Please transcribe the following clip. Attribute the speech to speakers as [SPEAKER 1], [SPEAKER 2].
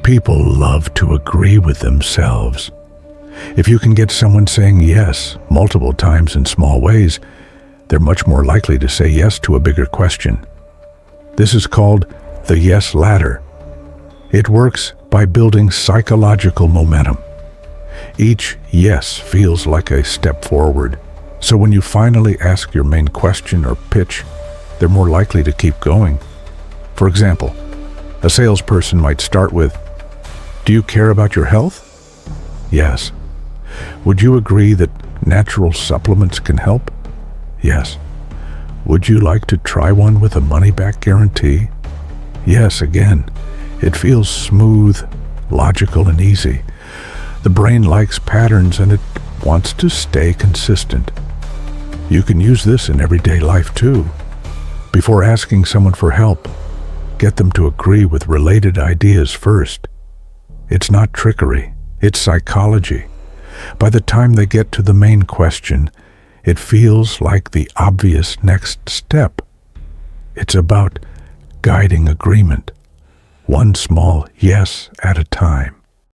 [SPEAKER 1] people love to agree with themselves. If you can get someone saying yes multiple times in small ways, they're much more likely to say yes to a bigger question. This is called the yes ladder. It works by building psychological momentum. Each yes feels like a step forward, so when you finally ask your main question or pitch, they're more likely to keep going. For example, a salesperson might start with, "Do you care about your health?" "Yes." "Would you agree that natural supplements can help?" "Yes." "Would you like to try one with a money-back guarantee?" "Yes," again. It feels smooth, logical, and easy. The brain likes patterns and it wants to stay consistent. You can use this in everyday life too. Before asking someone for help, get them to agree with related ideas first. It's not trickery, it's psychology. By the time they get to the main question, it feels like the obvious next step. It's about guiding agreement, one small yes at a time.